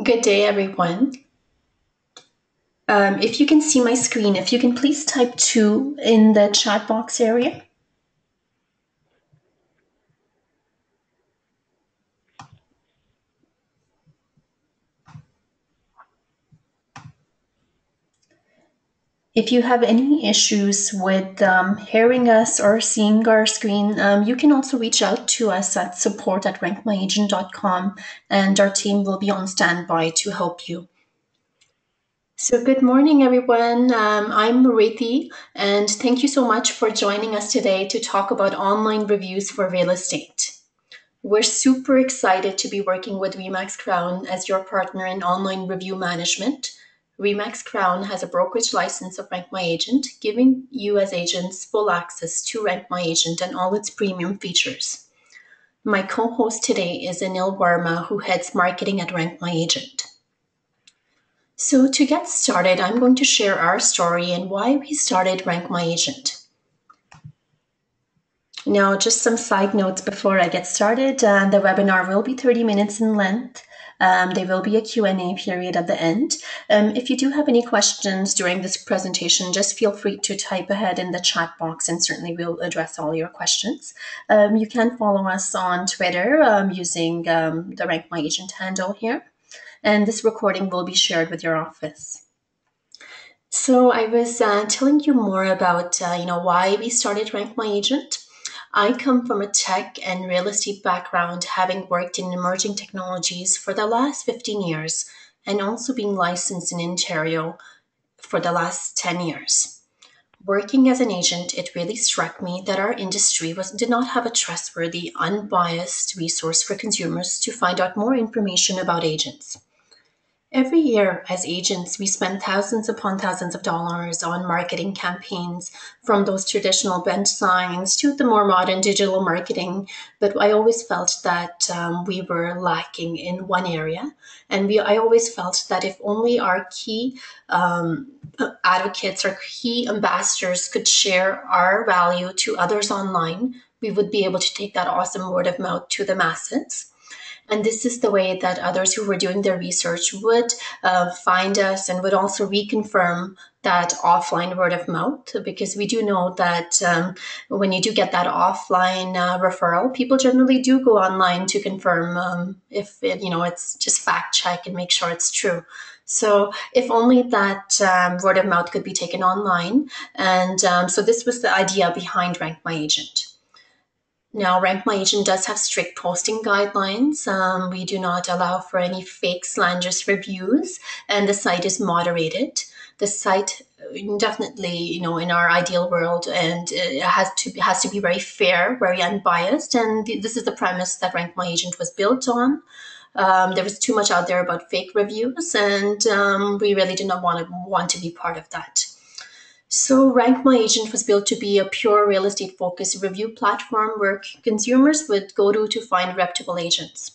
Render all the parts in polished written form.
Good day, everyone. If you can see my screen, if you can please type 2 in the chat box area. If you have any issues with hearing us or seeing our screen, you can also reach out to us at support@rankmyagent.com, and our team will be on standby to help you. So, good morning, everyone. I'm Marithi, and thank you so much for joining us today to talk about online reviews for real estate. We're super excited to be working with Remax Crown as your partner in online review management. Remax Crown has a brokerage license of RankMyAgent, giving you as agents full access to RankMyAgent and all its premium features. My co-host today is Anil Verma, who heads marketing at RankMyAgent. So to get started, I'm going to share our story and why we started RankMyAgent. Now, just some side notes before I get started. The webinar will be 30 minutes in length. There will be a Q&A period at the end. If you do have any questions during this presentation, just feel free to type ahead in the chat box, and certainly we'll address all your questions. You can follow us on Twitter using the Rank My Agent handle here, and this recording will be shared with your office. So I was telling you more about why we started Rank My Agent. I come from a tech and real estate background, having worked in emerging technologies for the last 15 years and also being licensed in Ontario for the last 10 years. Working as an agent, it really struck me that our industry did not have a trustworthy, unbiased resource for consumers to find out more information about agents. Every year, as agents, we spend thousands upon thousands of dollars on marketing campaigns, from those traditional bench signs to the more modern digital marketing. But I always felt that we were lacking in one area. And I always felt that if only our key advocates or key ambassadors could share our value to others online, we would be able to take that awesome word of mouth to the masses. And this is the way that others who were doing their research would find us and would also reconfirm that offline word of mouth, because we do know that when you do get that offline referral, people generally do go online to confirm if it's just fact check and make sure it's true. So if only that word of mouth could be taken online. And so this was the idea behind Rank My Agent. Now, Rank My Agent does have strict posting guidelines. We do not allow for any fake slanderous reviews, and the site is moderated. The site definitely, in our ideal world, and it has to be very fair, very unbiased, and this is the premise that Rank My Agent was built on. There was too much out there about fake reviews, and we really did not want to be part of that. So Rank My Agent was built to be a pure real estate focused review platform where consumers would go to find reputable agents.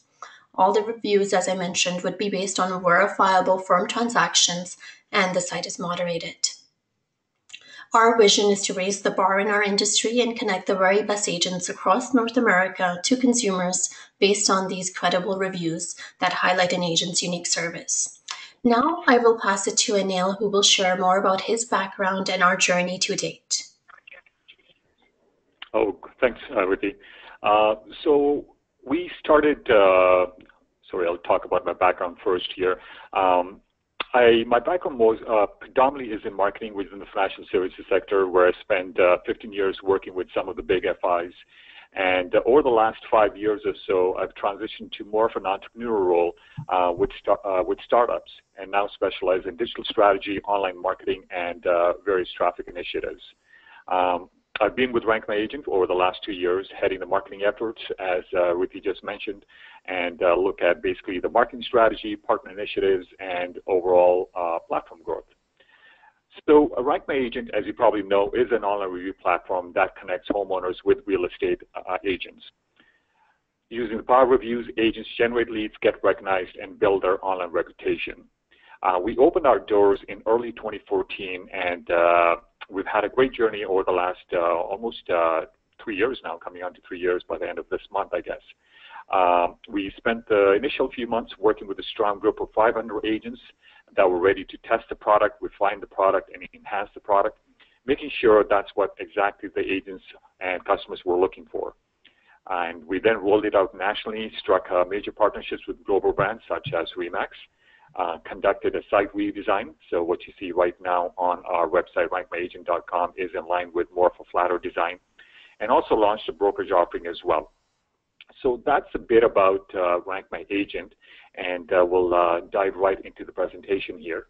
All the reviews, as I mentioned, would be based on verifiable firm transactions, and the site is moderated. Our vision is to raise the bar in our industry and connect the very best agents across North America to consumers based on these credible reviews that highlight an agent's unique service. Now I will pass it to Anil, who will share more about his background and our journey to date. Oh, thanks, Ricky. So we started, sorry, I'll talk about my background first here. My background was predominantly is in marketing within the financial services sector, where I spent 15 years working with some of the big FIs. And over the last 5 years or so, I've transitioned to more of an entrepreneurial role with startups, and now specialize in digital strategy, online marketing, and various traffic initiatives. I've been with Rank My Agent over the last 2 years, heading the marketing efforts, as Ricky just mentioned, and look at basically the marketing strategy, partner initiatives, and overall platform growth. So Rank My Agent, as you probably know, is an online review platform that connects homeowners with real estate agents. Using the power of reviews, agents generate leads, get recognized, and build their online reputation. We opened our doors in early 2014, and we've had a great journey over the last almost 3 years now, coming on to 3 years by the end of this month, I guess. We spent the initial few months working with a strong group of 500 agents that were ready to test the product, refine the product, and enhance the product, making sure that's what exactly the agents and customers were looking for. And we then rolled it out nationally, struck major partnerships with global brands such as Remax, conducted a site redesign. So what you see right now on our website, RankMyAgent.com, is in line with more of a flatter design, and also launched a brokerage offering as well. So that's a bit about RankMyAgent, and we'll dive right into the presentation here.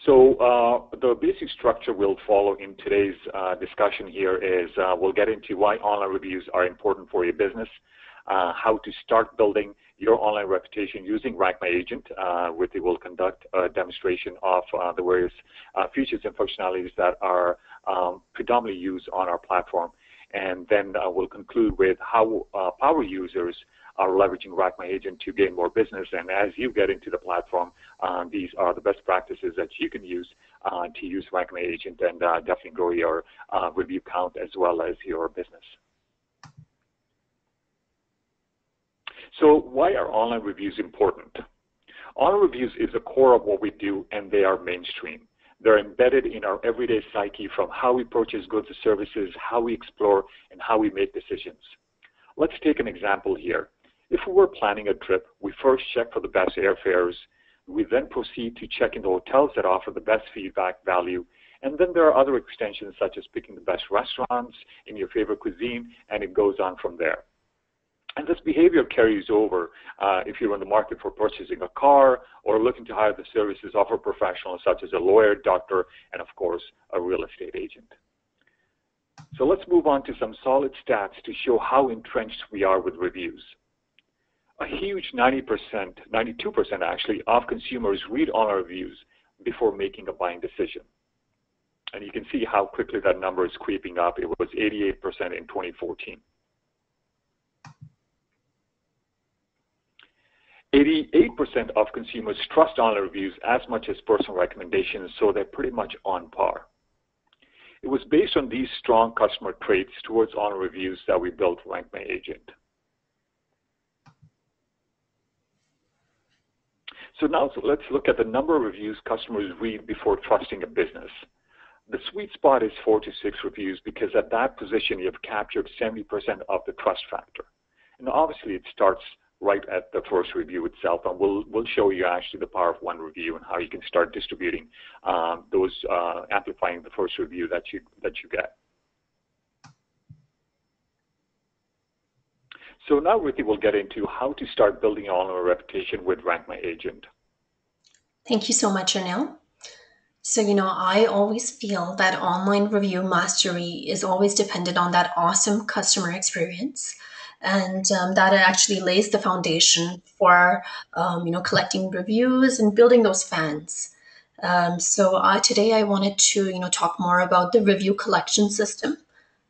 So the basic structure we'll follow in today's discussion here is we'll get into why online reviews are important for your business, how to start building your online reputation using RankMyAgent. Rithi will conduct a demonstration of the various features and functionalities that are predominantly used on our platform. And then we'll conclude with how power users are leveraging RankMyAgent to gain more business. And as you get into the platform, these are the best practices that you can use to use RankMyAgent and definitely grow your review count as well as your business. So why are online reviews important? Online reviews is the core of what we do, and they are mainstream. They're embedded in our everyday psyche, from how we purchase goods and services, how we explore, and how we make decisions. Let's take an example here. If we were planning a trip, we first check for the best airfares. We then proceed to check in the hotels that offer the best feedback value. And then there are other extensions such as picking the best restaurants in your favorite cuisine, and it goes on from there. And this behavior carries over if you're in the market for purchasing a car or looking to hire the services of a professional such as a lawyer, doctor, and of course, a real estate agent. So let's move on to some solid stats to show how entrenched we are with reviews. A huge 90%, 92% actually, of consumers read online reviews before making a buying decision. And you can see how quickly that number is creeping up. It was 88% in 2014. 88% of consumers trust online reviews as much as personal recommendations, so they're pretty much on par. It was based on these strong customer traits towards online reviews that we built RankMyAgent. So now let's look at the number of reviews customers read before trusting a business. The sweet spot is 4 to 6 reviews, because at that position you have captured 70% of the trust factor. And obviously it starts right at the first review itself, and we'll show you actually the power of one review and how you can start distributing those, amplifying the first review that you get. So now Rithi will get into how to start building an online reputation with RankMyAgent. Thank you so much, Anil. So, I always feel that online review mastery is always dependent on that awesome customer experience. And that actually lays the foundation for, collecting reviews and building those fans. So today I wanted to, talk more about the review collection system,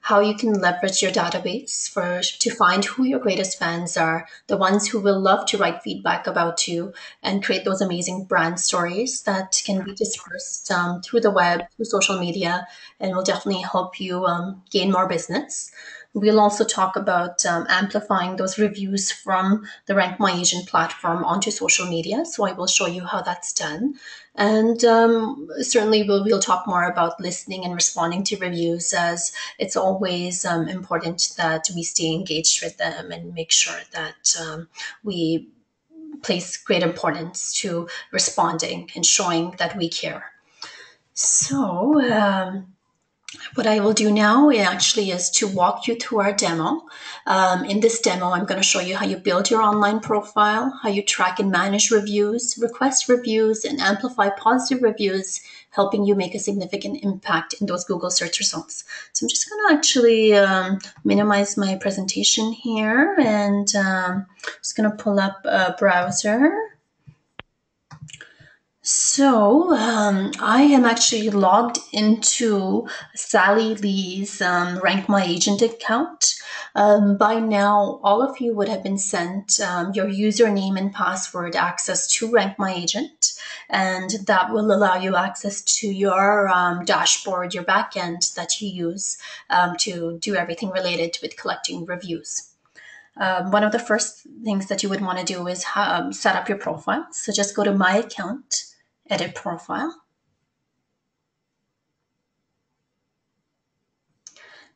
how you can leverage your database to find who your greatest fans are, the ones who will love to write feedback about you and create those amazing brand stories that can be dispersed through the web, through social media, and will definitely help you gain more business. We'll also talk about amplifying those reviews from the RankMyAgent platform onto social media. So I will show you how that's done. And certainly we'll talk more about listening and responding to reviews, as it's always important that we stay engaged with them and make sure that we place great importance to responding and showing that we care. So what I will do now actually is to walk you through our demo. In this demo, I'm going to show you how you build your online profile, how you track and manage reviews, request reviews, and amplify positive reviews, helping you make a significant impact in those Google search results. So I'm just going to actually minimize my presentation here, and just going to pull up a browser. So I am actually logged into Sally Lee's RankMyAgent account. By now, all of you would have been sent your username and password access to RankMyAgent. and that will allow you access to your dashboard, your backend that you use to do everything related with collecting reviews. One of the first things that you would want to do is set up your profile. So just go to My Account, Edit Profile.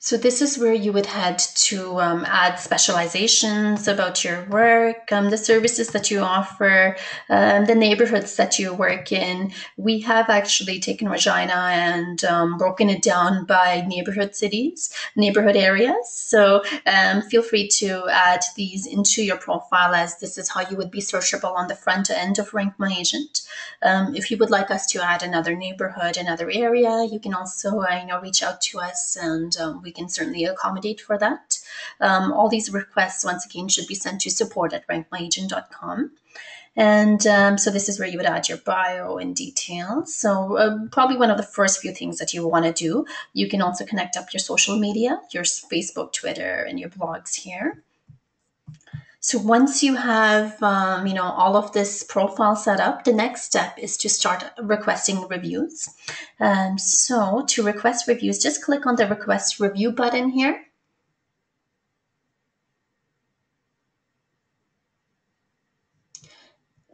So this is where you would head to add specializations about your work, the services that you offer, the neighborhoods that you work in. We have actually taken Regina and broken it down by neighborhood areas. So feel free to add these into your profile, as this is how you would be searchable on the front end of RankMyAgent. If you would like us to add another neighborhood, another area, you can also reach out to us, and we can certainly accommodate for that. All these requests, once again, should be sent to support@rankmyagent.com. And so this is where you would add your bio and details. So probably one of the first few things that you want to do. You can also connect up your social media, your Facebook, Twitter, and your blogs here. So once you have, all of this profile set up, the next step is to start requesting reviews. So to request reviews, just click on the Request Review button here.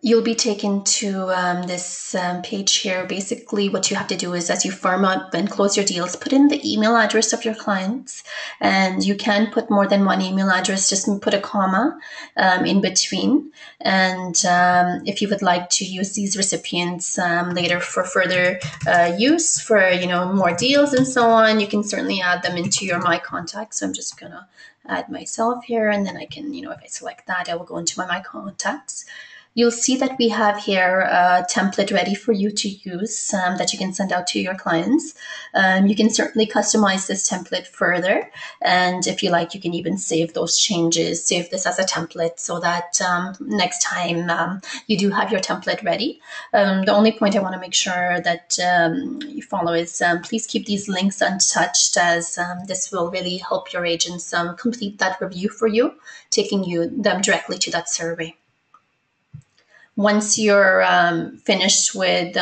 You'll be taken to this page here. Basically, what you have to do is, as you firm up and close your deals, put in the email address of your clients. And you can put more than one email address, just put a comma in between. And if you would like to use these recipients later for further use, for more deals and so on, you can certainly add them into your My Contacts. So I'm just going to add myself here, and then I can, if I select that, I will go into my Contacts. You'll see that we have here a template ready for you to use that you can send out to your clients. You can certainly customize this template further. And if you like, you can even save those changes, save this as a template, so that next time you do have your template ready. The only point I want to make sure that you follow is please keep these links untouched, as this will really help your agents complete that review for you, taking them directly to that survey. Once you're finished with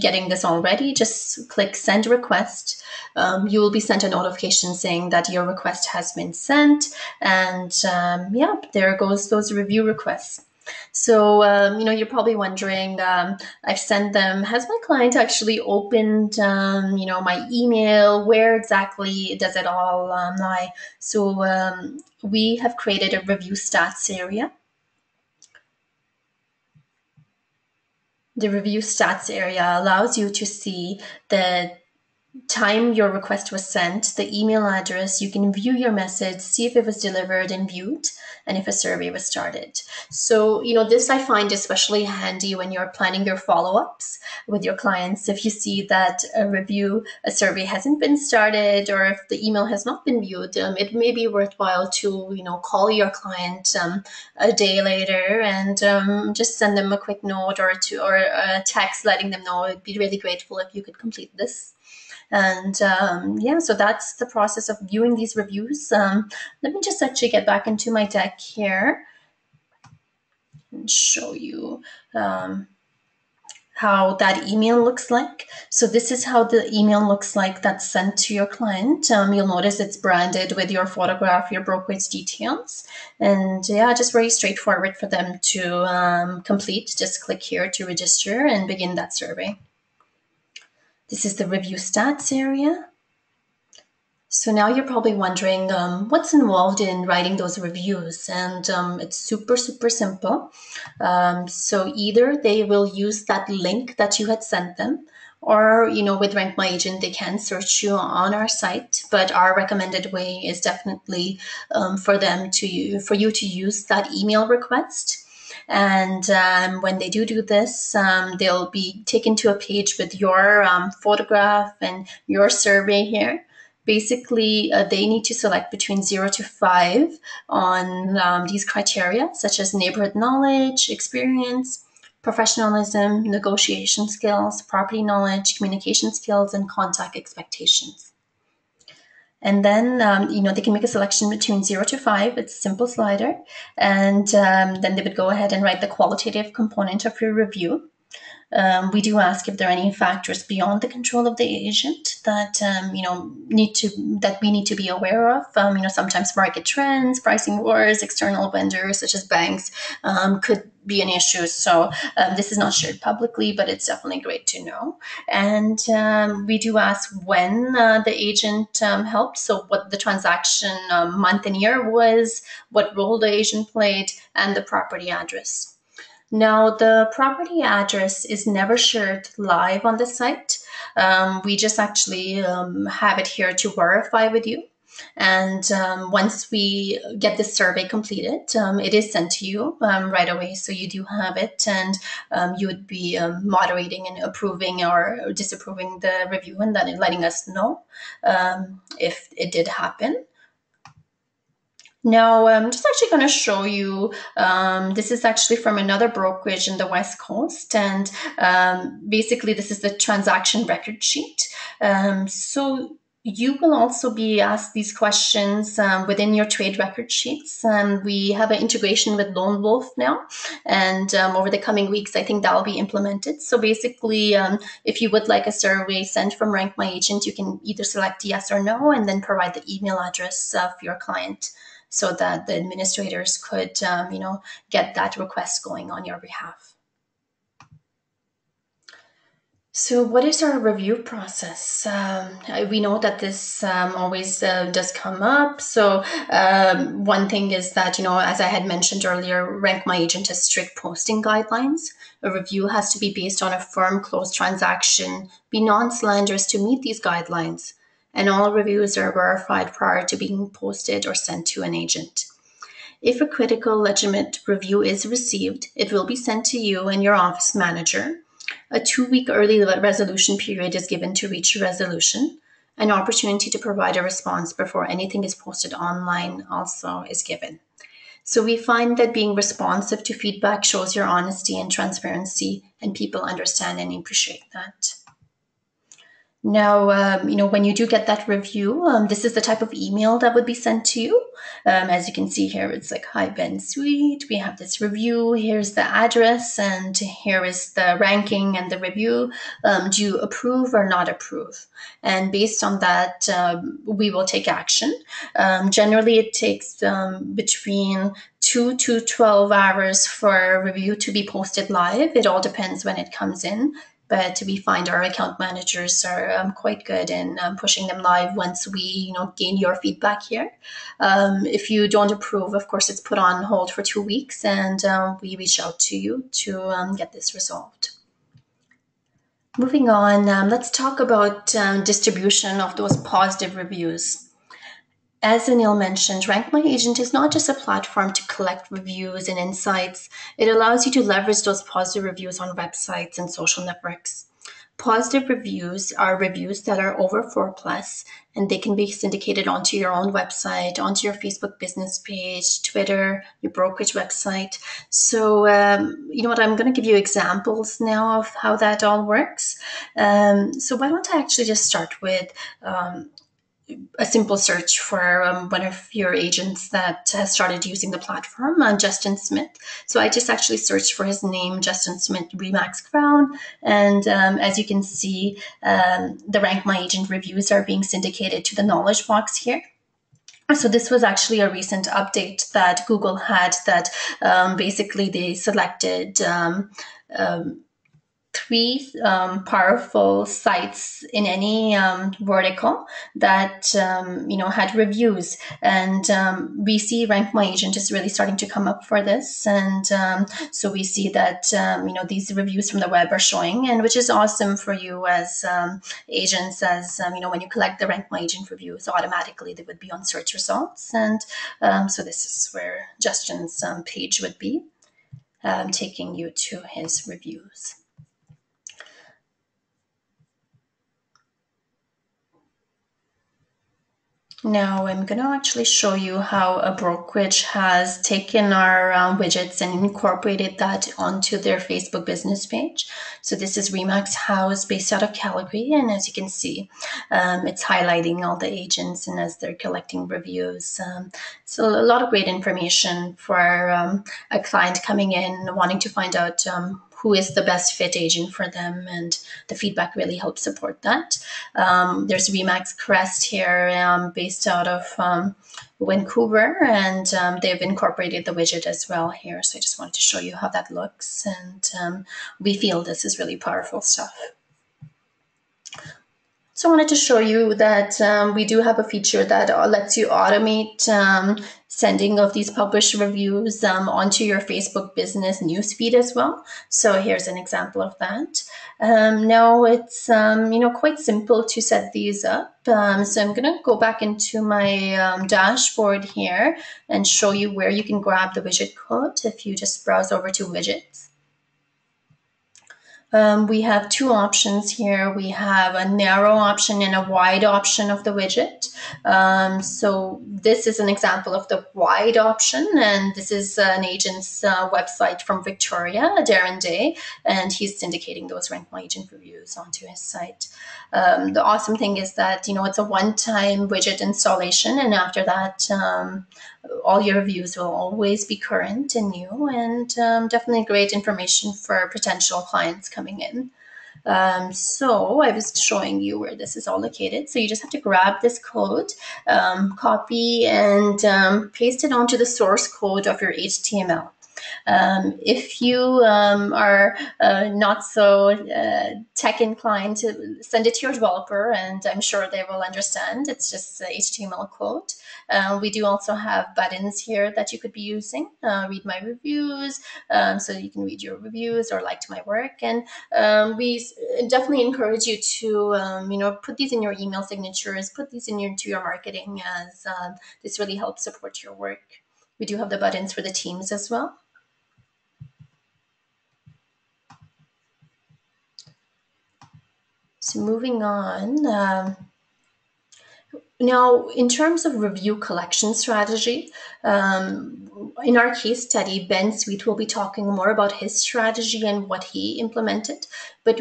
getting this all ready, just click Send Request. You will be sent a notification saying that your request has been sent. And there goes those review requests. So, you're probably wondering, I've sent them. Has my client actually opened, my email? Where exactly does it all lie? So we have created a review stats area. The review stats area allows you to see the time your request was sent, the email address. You can view your message, see if it was delivered and viewed, and if a survey was started. So, this I find especially handy when you're planning your follow-ups with your clients. If you see that a survey hasn't been started, or if the email has not been viewed, it may be worthwhile to, call your client a day later and just send them a quick note or a text letting them know. I'd be really grateful if you could complete this. And so that's the process of viewing these reviews. Let me just actually get back into my deck here and show you how that email looks like. So this is how the email looks like that's sent to your client. You'll notice it's branded with your photograph, your brokerage details. And just very straightforward for them to complete. Just click here to register and begin that survey. This is the review stats area. So now you're probably wondering what's involved in writing those reviews, and it's super, super simple. So either they will use that link that you had sent them, or, with RankMyAgent, they can search you on our site. But our recommended way is definitely for you to use that email request. And when they do this, they'll be taken to a page with your photograph and your survey here. Basically, they need to select between 0 to 5 on these criteria, such as neighborhood knowledge, experience, professionalism, negotiation skills, property knowledge, communication skills, and contact expectations. And then, they can make a selection between 0 to 5. It's a simple slider. And then they would go ahead and write the qualitative component of your review. We do ask if there are any factors beyond the control of the agent that we need to be aware of. Sometimes market trends, pricing wars, external vendors such as banks could be an issue. So this is not shared publicly, but it's definitely great to know. And we do ask when the agent helped, so what the transaction month and year was, what role the agent played, and the property address. Now, the property address is never shared live on the site. We just actually have it here to verify with you. And once we get this survey completed, it is sent to you right away. So you do have it, and you would be moderating and approving or disapproving the review, and then letting us know if it did happen. Now, I'm just actually going to show you. This is actually from another brokerage in the West Coast, and basically, this is the transaction record sheet. So you will also be asked these questions within your trade record sheets. We have an integration with Lone Wolf now, and over the coming weeks, I think that will be implemented. So basically, if you would like a survey sent from RankMyAgent, you can either select yes or no, and then provide the email address of your client, so that the administrators could, get that request going on your behalf. So, what is our review process? We know that this always does come up. So, one thing is that, as I had mentioned earlier, RankMyAgent has strict posting guidelines. A review has to be based on a firm closed transaction, be non slanderous to meet these guidelines, and all reviews are verified prior to being posted or sent to an agent. If a critical, legitimate review is received, it will be sent to you and your office manager. A 2-week early resolution period is given to reach a resolution. An opportunity to provide a response before anything is posted online also is given. So we find that being responsive to feedback shows your honesty and transparency, and people understand and appreciate that. Now, when you do get that review, this is the type of email that would be sent to you. As you can see here, it's like, hi, Ben Sweet. We have this review. Here's the address, and here is the ranking and the review. Do you approve or not approve? And based on that, we will take action. Generally, it takes between 2 to 12 hours for a review to be posted live. It all depends when it comes in. But we find our account managers are quite good in pushing them live once we, gain your feedback here. If you don't approve, of course, it's put on hold for 2 weeks, and we reach out to you to get this resolved. Moving on, let's talk about distribution of those positive reviews. As Anil mentioned, RankMyAgent is not just a platform to collect reviews and insights. It allows you to leverage those positive reviews on websites and social networks. Positive reviews are reviews that are over 4+, and they can be syndicated onto your own website, onto your Facebook business page, Twitter, your brokerage website. So, you know what, I'm going to give you examples now of how that all works. So why don't I actually just start with a simple search for one of your agents that has started using the platform, Justin Smith. So I just actually searched for his name, Justin Smith Remax Crown. And as you can see, the RankMyAgent reviews are being syndicated to the knowledge box here. So this was actually a recent update that Google had, that basically they selected 3 powerful sites in any vertical that had reviews, and we see RankMyAgent is really starting to come up for this, and so we see that these reviews from the web are showing, and which is awesome for you as agents, as when you collect the RankMyAgent reviews, automatically they would be on search results, and so this is where Justin's page would be, taking you to his reviews. Now I'm going to actually show you how a brokerage has taken our widgets and incorporated that onto their Facebook business page. So this is Remax House, based out of Calgary, and as you can see, it's highlighting all the agents and as they're collecting reviews. So a lot of great information for a client coming in wanting to find out who is the best fit agent for them, and the feedback really helps support that. There's Remax Crest here, based out of Vancouver, and they've incorporated the widget as well here. So I just wanted to show you how that looks, and we feel this is really powerful stuff. So I wanted to show you that we do have a feature that lets you automate sending of these published reviews onto your Facebook business newsfeed as well. So here's an example of that. Now it's quite simple to set these up. So I'm going to go back into my dashboard here and show you where you can grab the widget code if you just browse over to widgets. We have two options here. We have a narrow option and a wide option of the widget. So this is an example of the wide option, and this is an agent's website from Victoria, Darren Day, and he's syndicating those RankMyAgent reviews onto his site. The awesome thing is that, it's a one-time widget installation, and after that, all your reviews will always be current and new, and definitely great information for potential clients coming in. So I was showing you where this is all located. So you just have to grab this code, copy, and paste it onto the source code of your HTML. If you are not so tech inclined, to send it to your developer, and I'm sure they will understand. It's just HTML code. We do also have buttons here that you could be using. Read my reviews, so you can read your reviews or like my work. And we definitely encourage you to, put these in your email signatures, put these into your marketing, as this really helps support your work. We do have the buttons for the teams as well. So moving on, now in terms of review collection strategy, in our case study, Ben Sweet will be talking more about his strategy and what he implemented. But,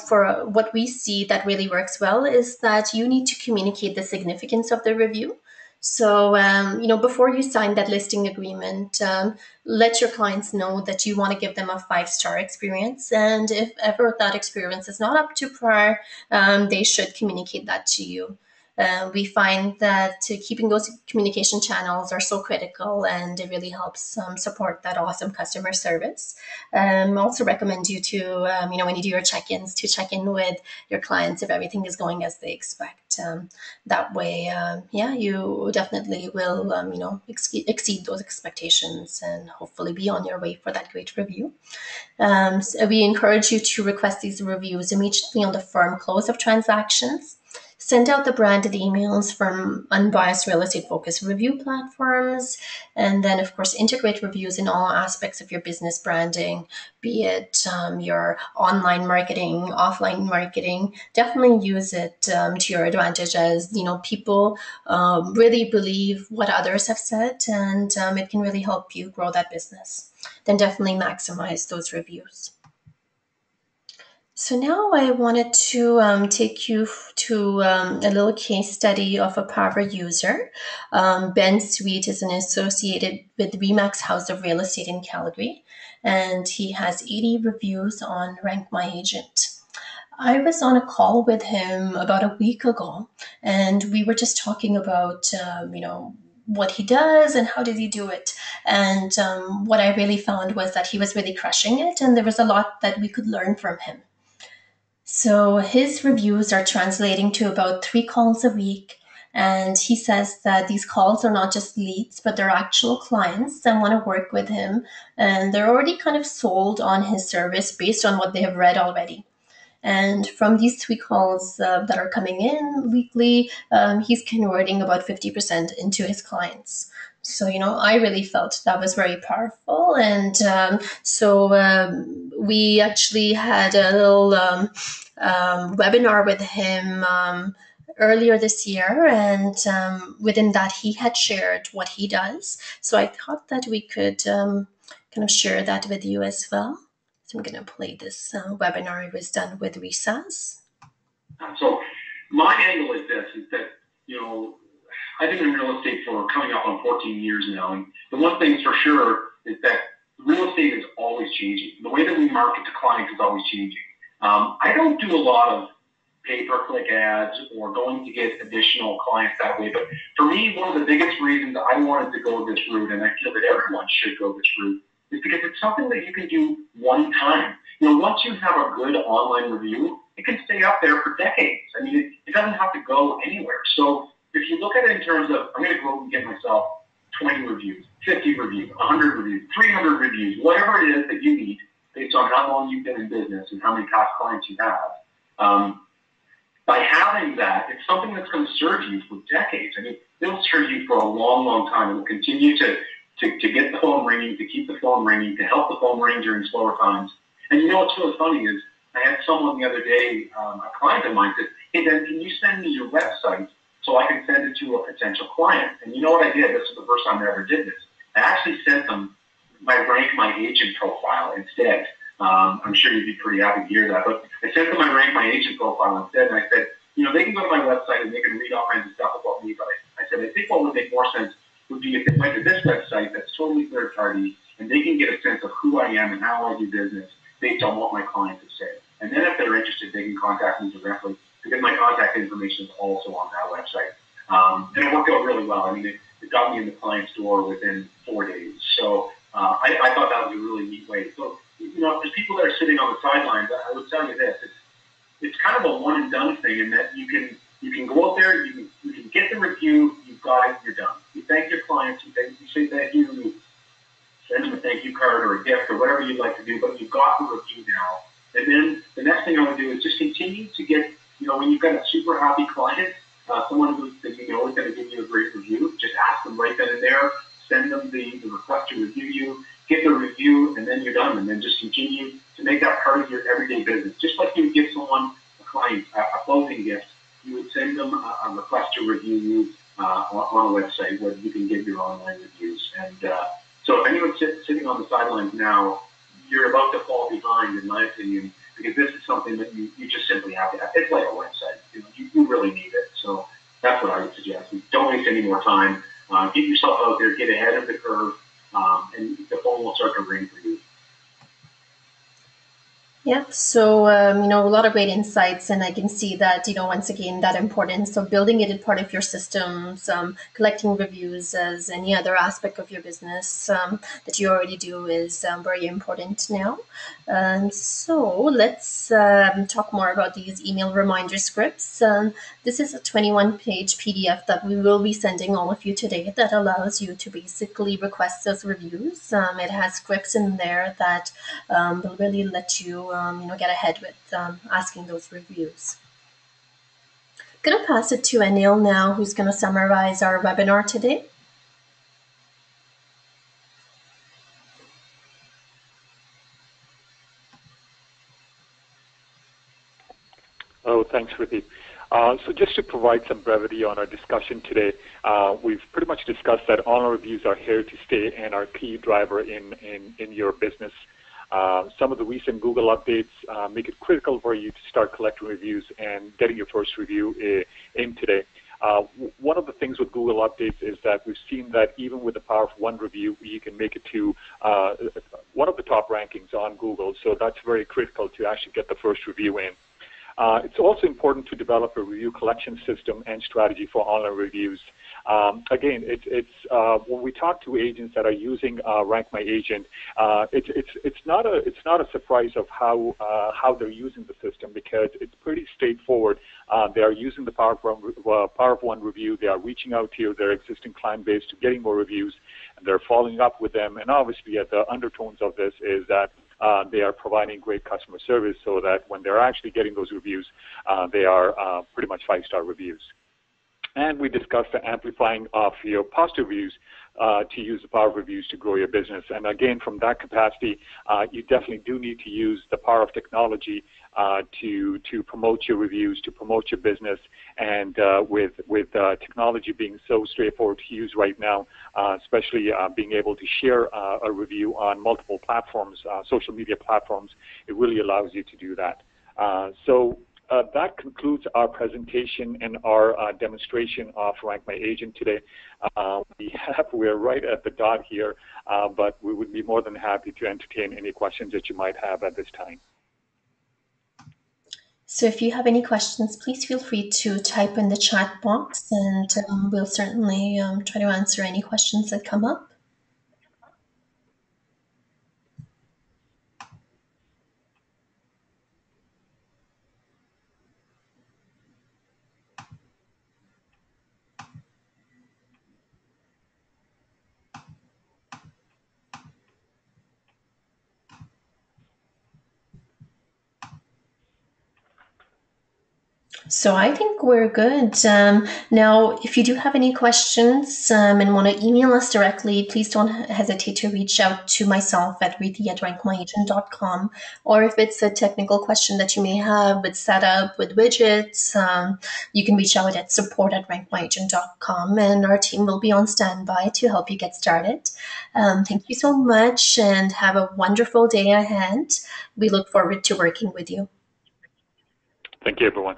for what we see that really works well is that you need to communicate the significance of the review. So, before you sign that listing agreement, let your clients know that you want to give them a 5-star experience. And if ever that experience is not up to par, they should communicate that to you. We find that keeping those communication channels are so critical, and it really helps support that awesome customer service. I also recommend you to, when you do your check-ins, to check in with your clients if everything is going as they expect. That way, you definitely will, exceed those expectations and hopefully be on your way for that great review. So we encourage you to request these reviews immediately on the firm close of transactions. Send out the branded emails from unbiased real estate focused review platforms. And then, of course, integrate reviews in all aspects of your business branding, be it your online marketing, offline marketing. Definitely use it to your advantage, as, people really believe what others have said, and it can really help you grow that business. Then definitely maximize those reviews. So now I wanted to take you to a little case study of a power user. Ben Sweet is an associated with Remax House of Real Estate in Calgary, and he has 80 reviews on RankMyAgent. I was on a call with him about a week ago, and we were just talking about, what he does and how does he do it. And what I really found was that he was really crushing it, and there was a lot that we could learn from him. So his reviews are translating to about 3 calls a week. And he says that these calls are not just leads, but they're actual clients that want to work with him. And they're already kind of sold on his service based on what they have read already. And from these 3 calls that are coming in weekly, he's converting about 50% into his clients. So, I really felt that was very powerful. And we actually had a little webinar with him earlier this year. And within that, he had shared what he does. So I thought that we could kind of share that with you as well. So I'm going to play this webinar. It was done with Risas. So my angle is this, is that, I've been in real estate for coming up on 14 years now. And the one thing's for sure is that real estate is always changing. The way that we market to clients is always changing. I don't do a lot of pay-per-click ads or going to get additional clients that way. But for me, one of the biggest reasons I wanted to go this route, and I feel that everyone should go this route, is because it's something that you can do one time. Once you have a good online review, it can stay up there for decades. I mean, it doesn't have to go anywhere. So if you look at it in terms of, I'm going to go and get myself 20 reviews, 50 reviews, 100 reviews, 300 reviews, whatever it is that you need based on how long you've been in business and how many past clients you have. By having that, it's something that's going to serve you for decades. I mean, it'll serve you for a long, long time. It will continue to get the phone ringing, to keep the phone ringing, to help the phone ring during slower times. And what's really funny is I had someone the other day, a client of mine said, hey, Ben, can you send me your website so I can send it to a potential client? And you know what I did? This was the first time I ever did this. I actually sent them my RankMyAgent profile instead. I'm sure you'd be pretty happy to hear that. But I sent them my RankMyAgent profile instead, and I said, they can go to my website and they can read all kinds of stuff about me. But I said, I think what would make more sense would be if they went to this website that's totally third party, and they can get a sense of who I am and how I do business based on what my clients have said. And then if they're interested, they can contact me directly because my contact information is also on that website. And it worked out really well. I mean, it got me in the client's door within 4 days. So I thought that was a really neat way. So, if there's people that are sitting on the sidelines, I would tell you this. It's kind of a one and done thing in that you can go out there, you can get the review, you've got it, you're done. You thank your clients, you say thank you, you send them a thank you card or a gift or whatever you'd like to do, but you've got the review now. And then the next thing I would do is just continue to get, when you've got a super happy client, someone that is going to give you a great review, just ask them right then and there, send them the request to review you, get the review, and then you're done. And then just continue to make that part of your everyday business. Just like you would give someone, a client, a closing gift, you would send them a request to review you on a website where you can give your online reviews. And so if anyone's sitting on the sidelines now, you're about to fall behind, in my opinion, because this is something that you just simply have to have. It's like a website. You really need it. So that's what I would suggest. Don't waste any more time. Get yourself out there, get ahead of the curve, and the phone will start to ring for you. Yeah, so, a lot of great insights, and I can see that, once again, that importance of building it as part of your systems, collecting reviews as any other aspect of your business that you already do is very important now. And so let's talk more about these email reminder scripts. This is a 21-page PDF that we will be sending all of you today that allows you to basically request those reviews. It has scripts in there that will really let you get ahead with asking those reviews. I'm going to pass it to Anil now, who's going to summarize our webinar today. Oh, thanks, Ruthie. So just to provide some brevity on our discussion today, we've pretty much discussed that online reviews are here to stay and are a key driver in your business. Some of the recent Google updates make it critical for you to start collecting reviews and getting your first review in today. One of the things with Google updates is that we've seen that even with the power of one review, you can make it to one of the top rankings on Google. So that's very critical to actually get the first review in. It's also important to develop a review collection system and strategy for online reviews. Again, it's when we talk to agents that are using RankMyAgent, it's not a surprise of how they're using the system because it's pretty straightforward. They are using the power of one review. They are reaching out to their existing client base to getting more reviews, and they're following up with them. And obviously, at the undertones of this is that they are providing great customer service so that when they're actually getting those reviews, they are pretty much 5-star reviews. And we discussed the amplifying of your positive reviews to use the power of reviews to grow your business. And again, from that capacity, you definitely do need to use the power of technology to promote your reviews, to promote your business. And with technology being so straightforward to use right now, especially being able to share a review on multiple platforms, social media platforms, it really allows you to do that. So that concludes our presentation and our demonstration of RankMyAgent today. We're right at the dot here, but we would be more than happy to entertain any questions that you might have at this time. So if you have any questions, please feel free to type in the chat box, and we'll certainly try to answer any questions that come up. So I think we're good. Now, if you do have any questions and want to email us directly, please don't hesitate to reach out to myself at Reethi@rankmyagent.com. Or if it's a technical question that you may have with setup, with widgets, you can reach out at support@rankmyagent.com, and our team will be on standby to help you get started. Thank you so much, and have a wonderful day ahead. We look forward to working with you. Thank you, everyone.